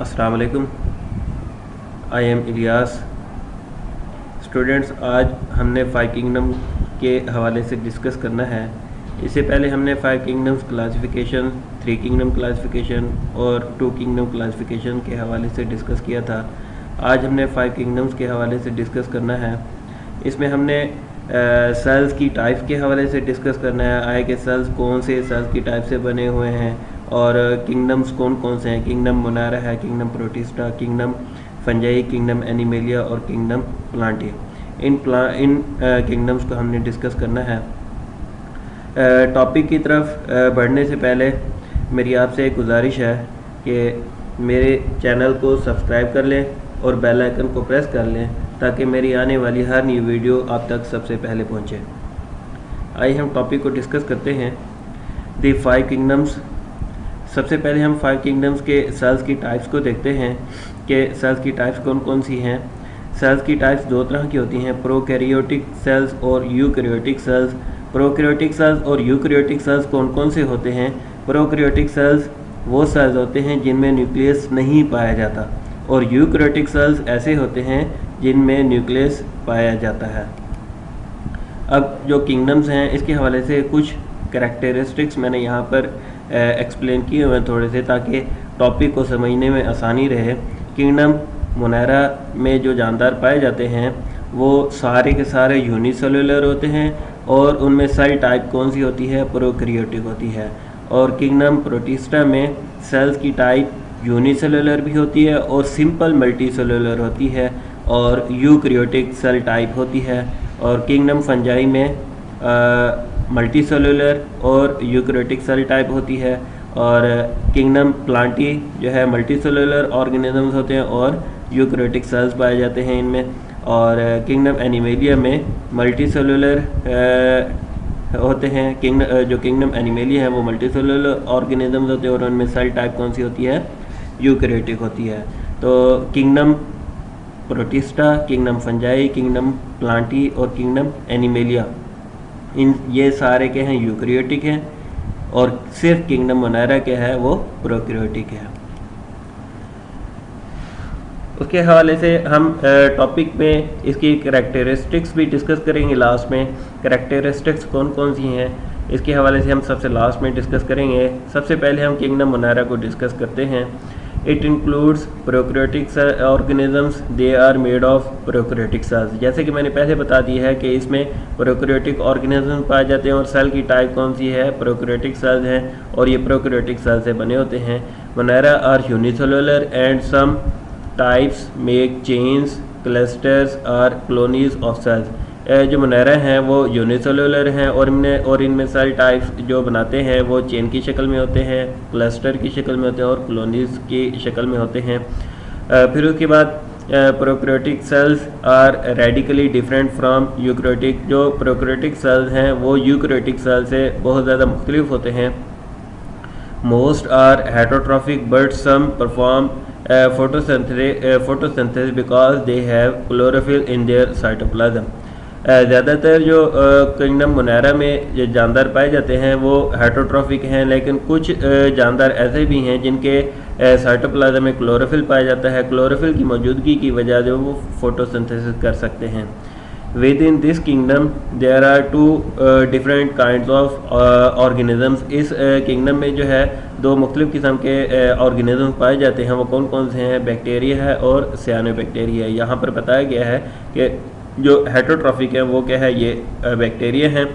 अस्सलाम वालेकुम। I am Ilyas. Students, आज हमने 5 किंगडम के हवाले से डिस्कस करना है। इससे पहले हमने 5 किंगडम्स क्लासिफिकेशन, 3 किंगडम क्लासिफिकेशन और 2 किंगडम क्लासिफिकेशन के हवाले से डिस्कस किया था। आज हमने 5 किंगडम्स के हवाले से डिस्कस करना है। इसमें हमने सेल्स की टाइप के हवाले से डिस्कस करना है, आए कि सेल्स कौन से सेल्स की टाइप से बने हुए हैं और किंगडम्स कौन कौन से हैं। किंगडम मोनारा है, kingdom protista, kingdom fungi, kingdom animalia और किंगडम प्लांटी। इन किंगडम्स को हमने डिस्कस करना है। टॉपिक की तरफ बढ़ने से पहले मेरी आपसे एक गुजारिश है कि मेरे चैनल को सब्सक्राइब कर लें और बेल आइकन को प्रेस कर लें ताकि मेरी आने वाली हर न्यू वीडियो आप तक सबसे पहले पहुंचे। आइए हम टॉपिक को डिस्कस करते हैं। दी 5 किंगडम्स। सबसे पहले हम 5 किंगडम्स के सेल्स की टाइप्स को देखते हैं कि सेल्स की टाइप्स कौन कौन सी हैं। सेल्स की टाइप्स 2 तरह की होती हैं, प्रोकैरियोटिक सेल्स और यूकैरियोटिक सेल्स। प्रोकैरियोटिक सेल्स और यूकैरियोटिक सेल्स कौन कौन से होते हैं? प्रोकैरियोटिक सेल्स वो सेल्स होते हैं जिनमें न्यूक्लियस नहीं पाया जाता और यूकैरियोटिक सेल्स ऐसे होते हैं जिनमें न्यूक्लियस पाया जाता है। अब जो किंगडम्स हैं इसके हवाले से कुछ कैरेक्टरिस्टिक्स मैंने यहाँ पर एक्सप्लेन किए हुए हैं थोड़े से, ताकि टॉपिक को समझने में आसानी रहे। किंगडम मोनारा में जो जानदार पाए जाते हैं वो सारे के सारे यूनिसेलुलर होते हैं और उनमें सेल टाइप कौन सी होती है? प्रोकैरियोटिक होती है। और किंगडम प्रोटिस्टा में सेल्स की टाइप यूनिसेलुलर भी होती है और सिंपल मल्टीसेलुलर होती है और यूकैरियोटिक सेल टाइप होती है। और किंगडम फंजाई में मल्टीसेलुलर और यूकैरियोटिक सेल टाइप होती है। और किंगडम प्लांटी जो है मल्टीसेलुलर ऑर्गेनिजम्स होते हैं और यूकैरियोटिक सेल्स पाए जाते हैं इनमें। और किंगडम एनिमेलिया में मल्टीसेलुलर होते हैं। जो किंगडम एनिमेलिया है वो मल्टीसेलुलर ऑर्गेनिजम्स होते हैं और उनमें सेल टाइप कौन सी होती है? यूकैरियोटिक होती है। तो kingdom protista, kingdom fungi, kingdom Plantae और किंगडम एनिमेलिया, ये सारे के हैं यूकैरियोटिक हैं और सिर्फ किंगडम मोनारा के है वो प्रोकैरियोटिक है। उसके हवाले से हम टॉपिक में इसकी कैरेक्टरिस्टिक्स भी डिस्कस करेंगे लास्ट में। कैरेक्टरिस्टिक्स कौन कौन सी हैं इसके हवाले से हम सबसे लास्ट में डिस्कस करेंगे। सबसे पहले हम किंगडम मोनारा को डिस्कस करते हैं। It includes prokaryotic organisms, they are made of prokaryotic cells. जैसे कि मैंने पहले बता दिया है कि इसमें प्रोकैरियोटिक ऑर्गेनिज्म पाए जाते हैं और सेल की टाइप कौन सी है? प्रोकैरियोटिक सेल्स हैं और ये प्रोकैरियोटिक सेल से बने होते हैं। Monera are unicellular and some types make chains, clusters or colonies of cells. जो मोनारा हैं वो यूनिसेलुलर हैं और इनमें सेल टाइप्स जो बनाते हैं वो चेन की शक्ल में होते हैं, क्लस्टर की शक्ल में होते हैं और कॉलोनीज की शक्ल में होते हैं। फिर उसके बाद prokaryotic cells are radically different from eukaryotic. जो प्रोकैरियोटिक सेल्स हैं वो यूकैरियोटिक सेल से बहुत ज़्यादा मुख्तलिफ होते हैं। Most are heterotrophic but some perform photosynthesis because they have chlorophyll in their cytoplasm। ज़्यादातर जो किंगडम मोनारा में जो जानदार पाए जाते हैं वो हेटरोट्रॉफिक हैं, लेकिन कुछ जानदार ऐसे भी हैं जिनके साइटोप्लाज्म में क्लोरोफिल पाया जाता है। क्लोरोफिल की मौजूदगी की वजह से वो फोटोसिंथेसिस कर सकते हैं। Within this kingdom there are 2 different kinds of organisms. इस किंगडम में जो है 2 मुख्तलिफ किस्म के ऑर्गेनिजम्स पाए जाते हैं। वो कौन कौन से हैं? बैक्टीरिया है और सियानोबैक्टीरिया। यहाँ पर बताया गया है कि जो हेटरोट्रॉफिक है वो क्या है? ये बैक्टीरिया हैं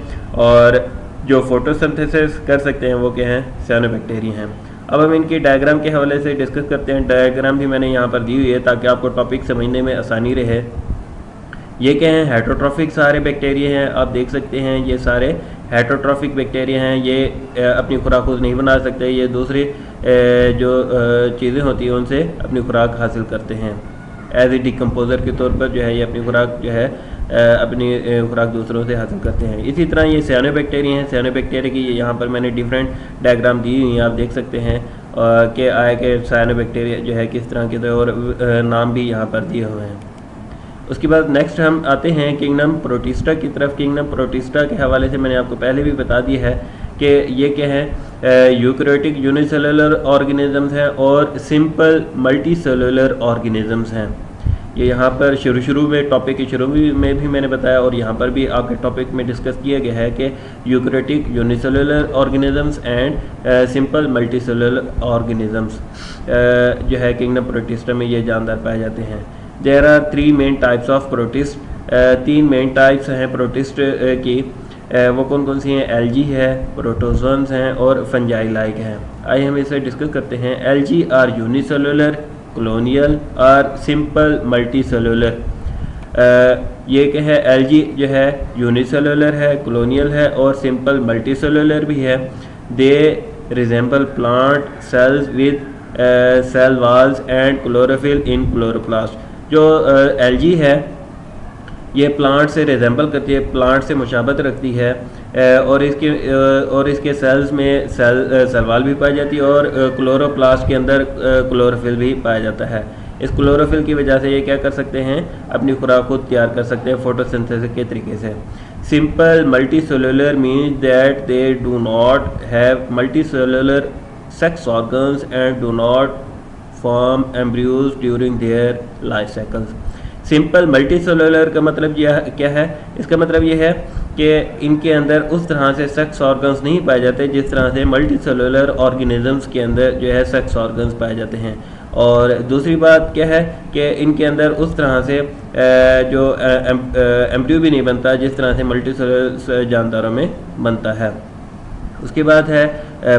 और जो फोटोसिंथेसिस कर सकते हैं वो क्या हैं? सियानोबैक्टीरिया हैं। अब हम इनकी डायग्राम के हवाले से डिस्कस करते हैं। डायग्राम भी मैंने यहाँ पर दी हुई है ताकि आपको टॉपिक समझने में आसानी रहे। ये क्या हैं? हेटरोट्रॉफिक सारे बैक्टीरिया हैं। आप देख सकते हैं ये सारे हेटरोट्रॉफिक बैक्टीरिया हैं। ये अपनी खुराक खुद नहीं बना सकते, ये दूसरी जो चीज़ें होती हैं उनसे अपनी खुराक हासिल करते हैं। एज ए डिकम्पोज़र के तौर पर जो है ये अपनी खुराक जो है अपनी खुराक दूसरों से हासिल करते हैं। इसी तरह ये सियानोबैक्टीरिया हैं। सियानोबैक्टीरिया की यहाँ पर मैंने डिफरेंट डायग्राम दी हुई हैं, आप देख सकते हैं कि आए कि सियानोबैक्टीरिया जो है किस तरह के, और नाम भी यहाँ पर दिए हुए हैं। उसके बाद नेक्स्ट हम आते हैं किंगडम प्रोटिस्टा की तरफ। किंगडम प्रोटिस्टा के हवाले से मैंने आपको पहले भी बता दिया है कि ये क्या है, यूकैरियोटिक यूनिसेलुलर ऑर्गेनिजम्स हैं और सिंपल मल्टी सेलुलर ऑर्गेनिजम्स हैं। ये यहाँ पर शुरू में टॉपिक के शुरू में भी मैंने बताया और यहाँ पर भी आपके टॉपिक में डिस्कस किया गया है कि eukaryotic unicellular organisms and simple multicellular organisms जो है किंगडम प्रोटिस्टा में ये जानदार पाए जाते हैं। There are 3 main types of protist, 3 main types हैं प्रोटिस्ट की। वो कौन कौन सी हैं? एल्गी है, प्रोटोजोन्स हैं और फंजाई लाइक हैं। आइए हम इसे डिस्कस करते हैं। एल्गी आर यूनिसेलुलर, कॉलोनियल और सिंपल मल्टी सेलुलर। ये क्या है? एल्गी जो है यूनिसेलुलर है, कॉलोनियल है और सिंपल मल्टी सेलुलर भी है। They resemble plant cells with cell walls and chlorophyll in chloroplast. जो एल्गी है ये प्लांट से रिजेंबल करती है, प्लांट से मुशाबत रखती है और इसके सेल्स में सेल वाल भी पाई जाती है और क्लोरोप्लास्ट के अंदर क्लोरोफिल भी पाया जाता है। इस क्लोरोफिल की वजह से ये क्या कर सकते हैं? अपनी खुराक खुद तैयार कर सकते हैं फोटोसिंथेसिस के तरीके से। Simple multi cellular means that they do not have multi cellular sex organs and do not form embryos during their life cycles. Simple multi cellular का मतलब यह क्या है? इसका मतलब यह है कि इनके अंदर उस तरह से सेक्स ऑर्गन्स नहीं पाए जाते जिस तरह से मल्टी सेलुलर ऑर्गेनिजम्स के अंदर जो है सेक्स ऑर्गन्स पाए जाते हैं। और दूसरी बात क्या है कि इनके अंदर उस तरह से जो एम्ब्रियो भी नहीं बनता जिस तरह से मल्टी सेलुलर जानदारों में बनता है। उसके बाद है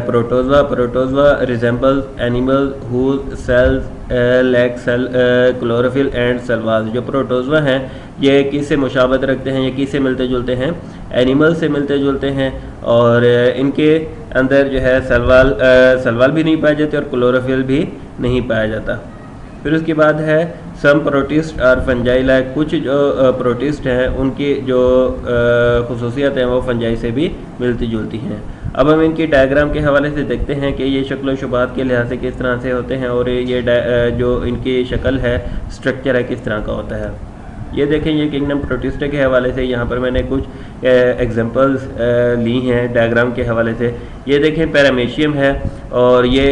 protozoa. Protozoa resemble animal whose cells lack cell chlorophyll and cell wall. जो प्रोटोजवा हैं ये किससे मुशाबत रखते हैं, ये किससे मिलते जुलते हैं? एनिमल से मिलते जुलते हैं और इनके अंदर जो है सेल वॉल भी नहीं पाए जाते और क्लोरोफिल भी नहीं पाया जाता। फिर उसके बाद है सम प्रोटिस्ट और फंजाई लाइक। कुछ जो प्रोटिस्ट हैं उनकी जो खुसूसियत हैं वो फंजाई से भी मिलती जुलती हैं। अब हम इनकी डायग्राम के हवाले से देखते हैं कि ये शक्ल शुबात के लिहाज से किस तरह से होते हैं और ये जो इनकी शक्ल है, स्ट्रक्चर है, किस तरह का होता है। ये देखें, ये किंगडम प्रोटिस्टा के हवाले से यहाँ पर मैंने कुछ एग्जांपल्स ली हैं डायग्राम के हवाले से। ये देखें पैरामेशियम है और ये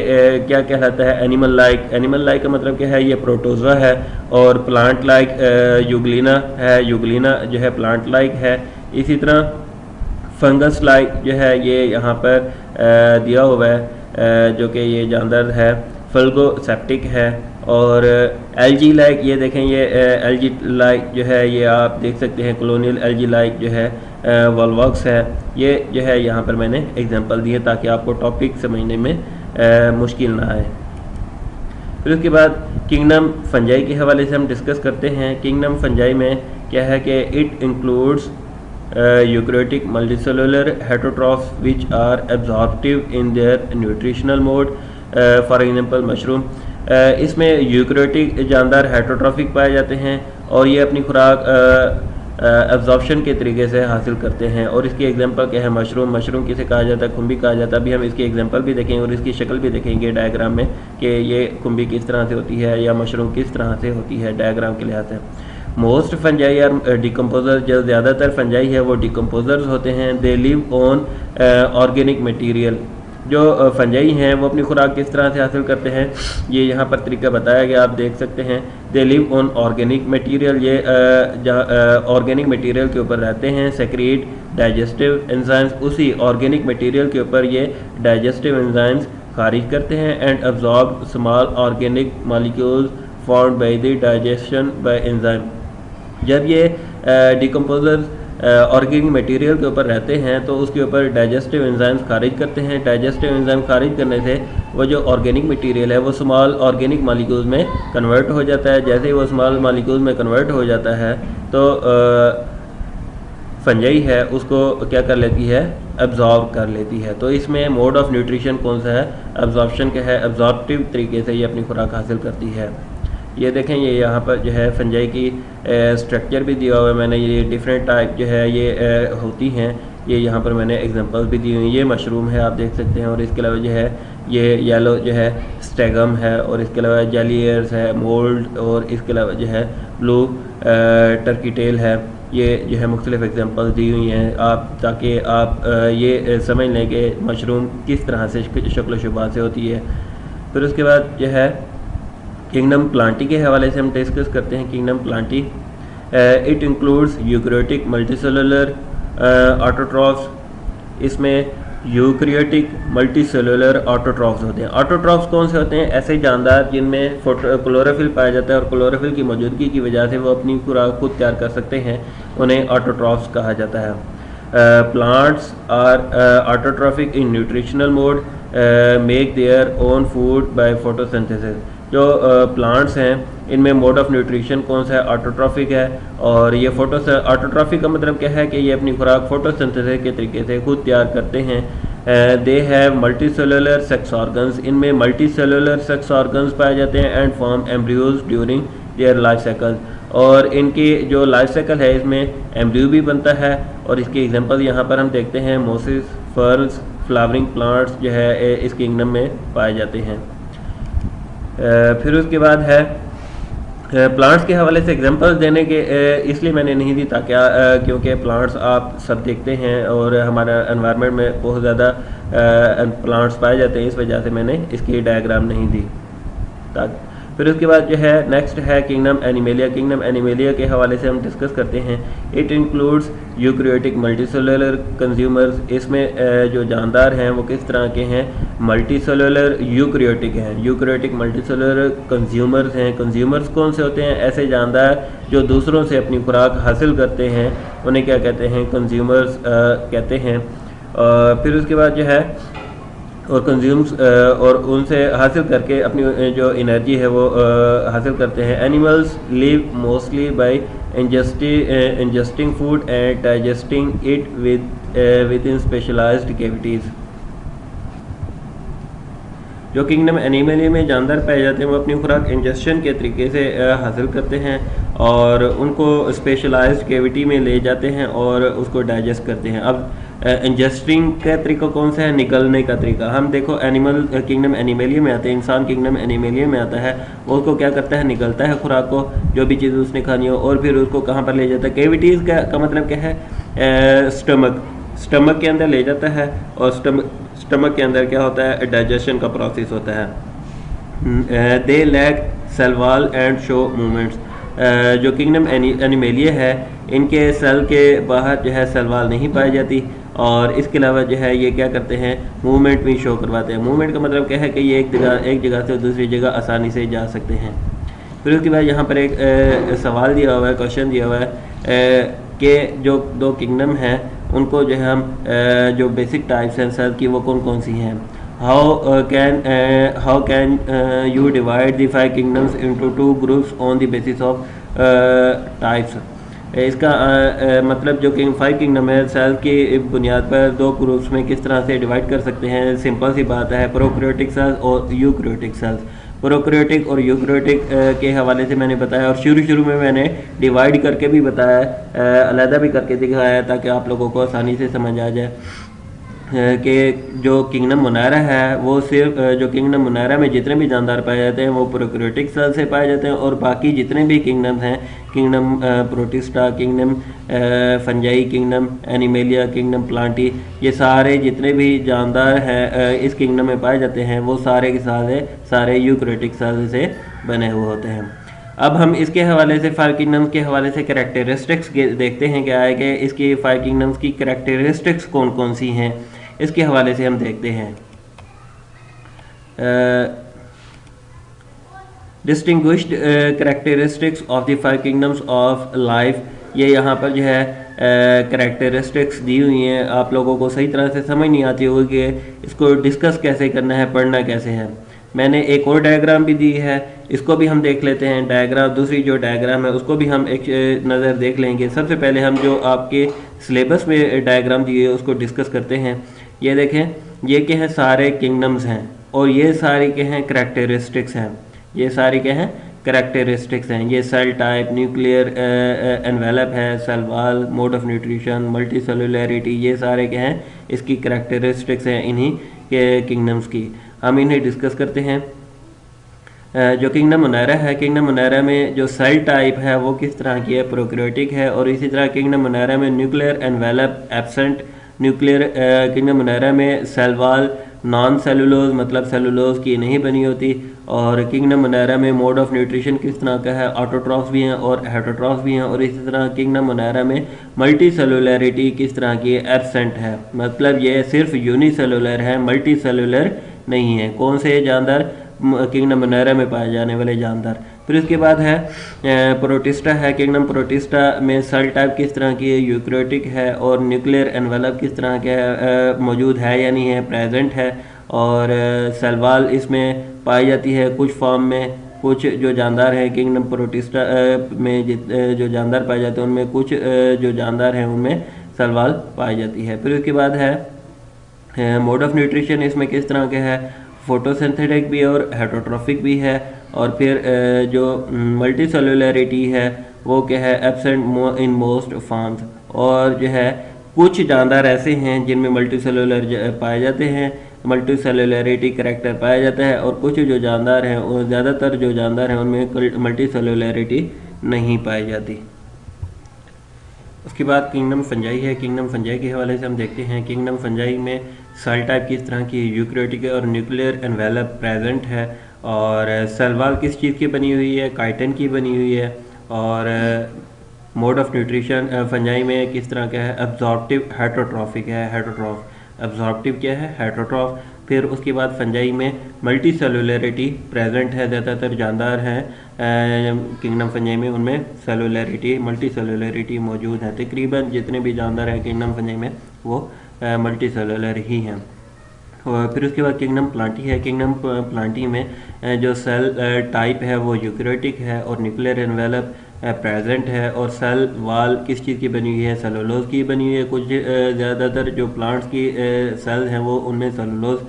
क्या कहलाता है? Animal like. एनिमल लाइक का मतलब क्या है? ये प्रोटोजवा है। और प्लांट लाइक यूग्लिना है, यूग्लिना जो है प्लांट लाइक है। इसी तरह फंगस लाइक जो है ये यहाँ पर दिया हुआ है जो कि ये जानदार है, फल्गोसेप्टिक है। और एल्गी लाइक, ये देखें ये एल्गी लाइक जो है ये आप देख सकते हैं, कॉलोनियल एल्गी लाइक जो है वॉल्वॉक्स है। ये जो है यहाँ पर मैंने एग्जांपल दिए ताकि आपको टॉपिक समझने में मुश्किल ना आए। फिर उसके बाद किंगडम फंजाई के हवाले से हम डिस्कस करते हैं। किंगडम फंजाई में क्या है कि it includes eukaryotic multicellular heterotrophs which are absorptive in their nutritional mode. For example mushroom. इसमें यूकैरियोटिक जानदार हेटरोट्रॉफिक पाए जाते हैं और ये अपनी खुराक एब्जॉर्प्शन के तरीके से हासिल करते हैं। और इसकी एग्जांपल क्या है? मशरूम। मशरूम किसे कहा जाता है? खुम्बी कहा जाता है। अभी हम इसकी एग्जांपल भी देखेंगे और इसकी शक्ल भी देखेंगे डायग्राम में कि ये खुम्बी किस तरह से होती है या मशरूम किस तरह से होती है डायग्राम के लिहाज से। Most fungi are decomposer. जो ज़्यादातर फंजाई है वो डिकम्पोजर्स होते हैं। They live on organic material. जो फंजाई हैं वो अपनी खुराक किस तरह से हासिल करते हैं, ये यहाँ पर तरीका बताया गया, आप देख सकते हैं। They live on organic material. ये ऑर्गेनिक मटीरियल के ऊपर रहते हैं। Secrete digestive enzymes. उसी ऑर्गेनिक मटीरियल के ऊपर ये डाइजेस्टिव एंजाइम्स खारिज करते हैं। And absorb small organic molecules formed by the digestion by enzyme. जब ये डिकम्पोजर्स ऑर्गेनिक मटेरियल के ऊपर रहते हैं तो उसके ऊपर डाइजेस्टिव एंजाइम्स खारिज करते हैं। डाइजेस्टिव एंजाइम खारिज करने से वो जो ऑर्गेनिक मटेरियल है वो स्मॉल ऑर्गेनिक मॉलिक्यूल्स में कन्वर्ट हो जाता है। जैसे ही वो स्मॉल मॉलिक्यूल्स में कन्वर्ट हो जाता है तो फंजाई है उसको क्या कर लेती है? एब्जॉर्ब कर लेती है। तो इसमें मोड ऑफ न्यूट्रिशन कौन सा है? एब्जॉर्प्शन का है। एब्जॉर्प्टिव तरीके से ये अपनी खुराक हासिल करती है। ये देखें, ये यहाँ पर जो है फंजाई की स्ट्रक्चर भी दिया हुआ है मैंने। ये डिफरेंट टाइप जो है ये होती हैं, ये यहाँ पर मैंने एग्जांपल्स भी दी हुई हैं। ये मशरूम है, आप देख सकते हैं। और इसके अलावा जो है ये येलो जो है स्टेगम है और इसके अलावा जेलियर्स है, मोल्ड और इसके अलावा जो है ब्लू टर्की टेल है। ये जो है मुख्तलिफ एग्जांपल्स दी हुई हैं आप, ताकि आप ये समझ लें कि मशरूम किस तरह से शक्ल शुबात से होती है। फिर उसके बाद जो है किंगडम प्लांटी के हवाले से हम डिस्कस करते हैं। Kingdom Plantae it includes eukaryotic multicellular autotrophs. इसमें यूकैरियोटिक मल्टीसेलुलर ऑटोट्रॉफ्स होते हैं। ऑटोट्रॉफ्स कौन से होते हैं? ऐसे जानदार जिनमें क्लोरोफिल पाया जाता है और क्लोरोफिल की मौजूदगी की वजह से वो अपनी खुराक खुद तैयार कर सकते हैं, उन्हें ऑटोट्रॉफ्स कहा जाता है। Plants are autotrophic in nutritional mode, make their own food by photosynthesis. जो प्लांट्स हैं इनमें मोड ऑफ न्यूट्रिशन कौन सा है? ऑटोट्रॉफिक है। और ये ऑटोट्रॉफिक का मतलब क्या है कि ये अपनी खुराक फोटोसिंथेसिस के तरीके से खुद तैयार करते हैं। They have multicellular sex organs. इनमें मल्टीसेलुलर सेक्स ऑर्गन्स पाए जाते हैं and form embryos during their life cycle. और इनकी जो लाइफ साइकिल है इसमें एम्ब्रियो भी बनता है। और इसके एग्जांपल यहाँ पर हम देखते हैं मोसिस, फर्न्स, फ्लावरिंग प्लांट्स जो है इस किंगडम में पाए जाते हैं। फिर उसके बाद है प्लांट्स के हवाले से एग्जांपल्स देने के इसलिए मैंने नहीं दी ताकि क्योंकि प्लांट्स आप सब देखते हैं और हमारा एनवायरनमेंट में बहुत ज़्यादा प्लांट्स पाए जाते हैं, इस वजह से मैंने इसकी डायग्राम नहीं दी। फिर उसके बाद जो है नेक्स्ट है किंगडम एनिमेलिया। किंगडम एनिमेलिया के हवाले से हम डिस्कस करते हैं। It includes eukaryotic multicellular consumers. इसमें जो जानदार हैं वो किस तरह के हैं? मल्टीसेलुलर यूकैरियोटिक हैं। यूकैरियोटिक मल्टीसेलुलर कंज्यूमर्स हैं। कंज्यूमर्स कौन से होते हैं? ऐसे जानदार जो दूसरों से अपनी खुराक हासिल करते हैं, उन्हें क्या कहते हैं? कंज्यूमर्स कहते हैं। फिर उसके बाद जो है और कंज्यूम्स और उनसे हासिल करके अपनी जो एनर्जी है वो हासिल करते हैं। Animals live mostly by ingesting food and digesting it within specialised cavities. जो किंगडम एनिमलिया में जानदार पाए जाते हैं वो अपनी खुराक इंजेस्शन के तरीके से हासिल करते हैं और उनको स्पेशलाइज्ड कैविटी में ले जाते हैं और उसको डाइजेस्ट करते हैं। अब इंजेस्टिंग का तरीका कौन सा है? निकलने का तरीका। हम देखो एनिमल किंगडम एनिमेलिया में आते हैं, इंसान किंगडम एनिमेलिया में आता है, वो उसको क्या करता है? निकलता है खुराक को, जो भी चीज़ उसने खानी हो, और फिर उसको कहाँ पर ले जाता है? कैविटीज़ का मतलब क्या है? स्टमक के अंदर ले जाता है और स्टमक के अंदर क्या होता है? डाइजेशन का प्रोसेस होता है। They lack cell wall and show movements. जो किंगडम एनिमेलिया है इनके सेल के बाहर जो है सेल वॉल नहीं पाई जाती और इसके अलावा जो है ये क्या करते हैं? मूवमेंट भी शो करवाते हैं। मूवमेंट का मतलब क्या है कि ये एक जगह से दूसरी जगह आसानी से जा सकते हैं। फिर उसके बाद यहाँ पर एक सवाल दिया हुआ है, क्वेश्चन दिया हुआ है कि जो दो किंगडम हैं उनको जो है हम जो बेसिक टाइप्स हैं सेल की वो कौन कौन सी हैं? How can you divide the 5 kingdoms into 2 groups on the basis of types. इसका मतलब जो 5 किंगडम है सेल की बुनियाद पर 2 ग्रुप्स में किस तरह से डिवाइड कर सकते हैं? सिंपल सी बात है, प्रोकैरियोटिक सेल्स और यूकैरियोटिक सेल्स। प्रोकैरियोटिक और यूकैरियोटिक के हवाले से मैंने बताया और शुरू में मैंने डिवाइड करके भी बताया, अलहदा भी करके दिखाया ताकि आप लोगों को आसानी से समझ आ जाए कि जो किंगडम मुनायरा है वो सिर्फ जो किंगडम मुनायरा में जितने भी जानदार पाए जाते हैं वो प्रोकैरियोटिक सेल से पाए जाते हैं और बाकी जितने भी किंगडम हैं, kingdom protista, kingdom fungi, kingdom animalia, kingdom Plantae, ये सारे जितने भी जानदार हैं इस किंगडम में पाए जाते हैं वो सारे के सारे यूकैरियोटिक सेल से बने हुए होते हैं। अब हम इसके हवाले से 5 किंगडम्स के हवाले से कैरेक्टरिस्टिक्स देखते हैं क्या है कि इसकी 5 किंगडम्स की कैरेक्टरिस्टिक्स कौन कौन सी हैं, इसके हवाले से हम देखते हैं। Distinguished characteristics of the 5 kingdoms of life, ये यहाँ पर जो है कैरेक्टरिस्टिक्स दी हुई हैं। आप लोगों को सही तरह से समझ नहीं आती होगी कि इसको डिस्कस कैसे करना है, पढ़ना कैसे है। मैंने एक और डायग्राम भी दी है, इसको भी हम देख लेते हैं। डायग्राम, दूसरी जो डायग्राम है उसको भी हम एक नज़र देख लेंगे। सबसे पहले हम जो आपके सिलेबस में डायग्राम दिए उसको डिस्कस करते हैं। ये देखें, ये क्या है? सारे किंगडम्स हैं और ये सारी क्या हैं? कैरेक्टरिस्टिक्स हैं। ये सारी क्या हैं? कैरेक्टरिस्टिक्स हैं। ये सेल टाइप, न्यूक्लियर एनवेलप है, cell wall, mode of nutrition, multicellularity, ये सारे क्या हैं? इसकी कैरेक्टरिस्टिक्स हैं इन्हीं के किंगडम्स की। हम इन्हें डिस्कस करते हैं। जो किंगडम मुनायरा है, किंगडम मुनायरा में जो सेल टाइप है वो किस तरह की है, प्रोकैरियोटिक है। और इसी तरह किंगडम मुनायरा में nuclear envelope absent, nuclear kingdom Monera में सेल वॉल नॉन सेलुलोज मतलब सेलुलोज की नहीं बनी होती। और किंगडम मुनायरा में मोड ऑफ न्यूट्रिशन किस तरह का है, ऑटोट्रॉफ्स भी हैं और हेटरोट्रॉफ्स भी हैं। और इसी तरह किंगडम मुनायरा में मल्टी सेलुलरिटी किस तरह की एब्सेंट है, मतलब ये सिर्फ यूनिसेलुलर है, मल्टी सेलुलर नहीं है। कौन से जानदार, किंगडम मुनायरा में पाए जाने वाले जानदार। फिर उसके बाद है प्रोटिस्टा है, किंगडम प्रोटिस्टा में सेल टाइप किस तरह की है, यूकैरियोटिक है। और न्यूक्लियर एनवेलप किस तरह का मौजूद है या नहीं है, प्रेजेंट है। और सेल वॉल इसमें पाई जाती है कुछ फॉर्म में। कुछ जो जानदार हैं किंगडम प्रोटिस्टा में जो जानदार पाए जाते हैं उनमें कुछ जो जानदार हैं उनमें सेल वॉल पाई जाती है। फिर उसके बाद है मोड ऑफ न्यूट्रिशन, इसमें किस तरह के है, फोटोसिंथेटिक भी और हेटरोट्रॉफिक भी है। और फिर जो मल्टी सेलुलरिटी है वो क्या है, एब्सेंट इन मोस्ट फॉर्म्स। और जो है कुछ जानदार ऐसे हैं जिनमें मल्टी सेलुलर पाए जाते हैं, मल्टी सेलुलरिटी करेक्टर पाया जाता है। और कुछ जो जानदार हैं, और ज़्यादातर जो जानदार हैं उनमें मल्टी सेलुलरिटी नहीं पाई जाती। उसके बाद किंगडम फंजाई है, किंगडम फंजाई के हवाले से हम देखते हैं। किंगडम फंजाई में सेल टाइप किस तरह की, यूकैरियोटिक और न्यूक्लियर एनवेलप प्रेजेंट है। और सेल वॉल किस चीज़ की बनी हुई है, काइटिन की बनी हुई है। और मोड ऑफ न्यूट्रिशन फंजाई में किस तरह का है, एब्जॉर्प्टिव हेटरोट्रॉफिक है, हेटरोट्रॉफ। एब्जॉर्प्टिव क्या है, हेटरोट्रॉफ। फिर उसके बाद फंजाई में मल्टी सेलुलरिटी प्रेजेंट है, ज़्यादातर जानदार हैं किंगडम फंजाई में उनमें सेलुलरिटी मल्टी सेलुलरिटी मौजूद है। तकरीबन जितने भी जानदार हैं किंगडम फंजाई में वो मल्टी सेलुलर ही हैं। और फिर उसके बाद किंगडम प्लांटी है, किंगडम प्लांटी में जो सेल टाइप है वो यूकैरियोटिक है और न्यूक्लियर एनवेलप प्रेजेंट है। और सेल वॉल किस चीज़ की बनी हुई है, सेलुलोज की बनी हुई है। कुछ ज़्यादातर जो प्लांट्स की सेल हैं वो उनमें सेलुलोज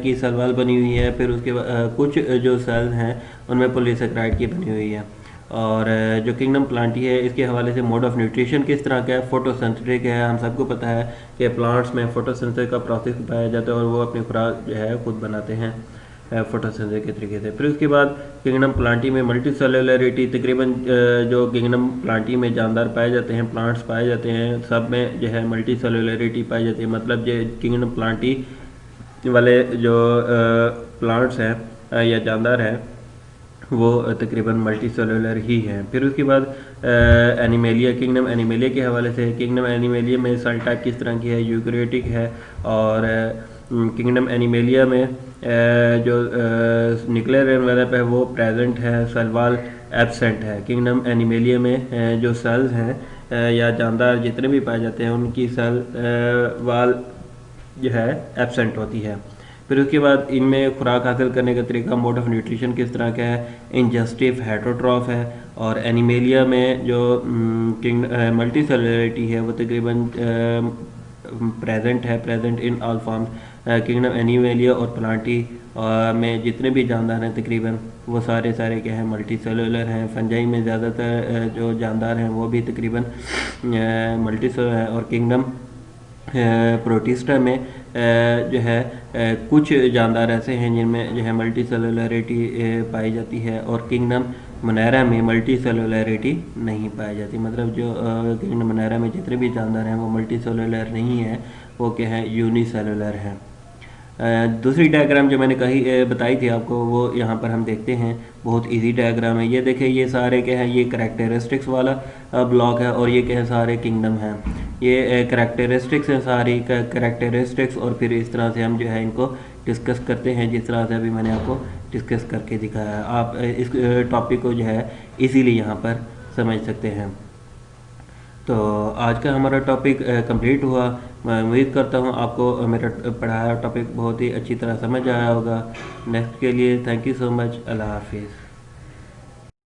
की सेल वॉल बनी हुई है। फिर उसके बाद कुछ जो सेल्स हैं उनमें पॉलीसेकेराइड की बनी हुई है। और जो किंगडम प्लांटी है इसके हवाले से मोड ऑफ न्यूट्रिशन किस तरह का है, फोटोसिंथेटिक है। हम सबको पता है कि प्लांट्स में फोटोसिंथेसिस का प्रोसेस पाया जाता है और वो अपनी खुराक जो है खुद बनाते हैं फोटोसिंथेसिस के तरीके से। फिर उसके बाद किंगडम प्लांटी में मल्टी सेलुलरिटी, तकरीबन जो किंगडम प्लांटी में जानदार पाए जाते हैं, प्लांट्स पाए जाते हैं, सब में जो है मल्टी सेलुलरिटी पाई जाती है। मतलब जो किंगडम प्लांटी वाले जो प्लांट्स हैं या जानदार हैं वो तकरीबन मल्टी सेलुलर ही हैं। फिर उसके बाद एनिमेलिया, किंगडम एनिमेलिया के हवाले से, किंगडम एनिमेलिया में सेल टाइप किस तरह की है, यूकैरियोटिक है। और किंगडम एनिमेलिया में जो न्यूक्लियर एनवेलप है वो प्रेजेंट है, सेल वॉल एब्सेंट है। किंगडम एनिमेलिया में जो सेल्स हैं या जानदार जितने भी पाए जाते हैं उनकी सेल वॉल जो है एब्सेंट होती है। फिर उसके बाद इनमें खुराक हासिल करने का तरीका, मोड ऑफ न्यूट्रिशन किस तरह का है, इंजस्टिव हेटरोट्रॉफ है। और एनिमेलिया में जो मल्टी सेलुलरिटी है वो तकरीबन प्रेजेंट है, present in all forms. Kingdom animalia और प्लांटी में जितने भी जानदार हैं तकरीबन वो सारे क्या हैं, मल्टी सेलुलर हैं। फंजाई में ज़्यादातर जो जानदार हैं वो भी तकरीबन मल्टी सेलुलर हैं। और किंगडम प्रोटिस्टा में जो है कुछ जानदार ऐसे हैं जिनमें जो है मल्टी सेलुलरिटी पाई जाती है। और किंगडम मुनायरा में मल्टी सेलुलरिटी नहीं पाई जाती, मतलब जो किंगडम मुनायरा में जितने भी जानदार हैं वो मल्टी सेलुलर नहीं है, वो क्या है, यूनिसेलुलर हैं। दूसरी डायग्राम जो मैंने बताई थी आपको वो यहाँ पर हम देखते हैं, बहुत इजी डायग्राम है। ये देखें, ये सारे क्या है, ये करैक्टरिस्टिक्स वाला ब्लॉक है और ये क्या है, सारे किंगडम हैं। ये करैक्टरिस्टिक्स हैं, सारी करैक्टरिस्टिक्स। और फिर इस तरह से हम जो है इनको डिस्कस करते हैं जिस तरह से अभी मैंने आपको डिस्कस करके दिखाया है। आप इस टॉपिक को जो है इजीली यहाँ पर समझ सकते हैं। तो आज का हमारा टॉपिक कंप्लीट हुआ। मैं उम्मीद करता हूँ आपको मेरा पढ़ाया टॉपिक बहुत ही अच्छी तरह समझ आया होगा। नेक्स्ट के लिए थैंक यू सो मच। अल्लाह हाफिज़।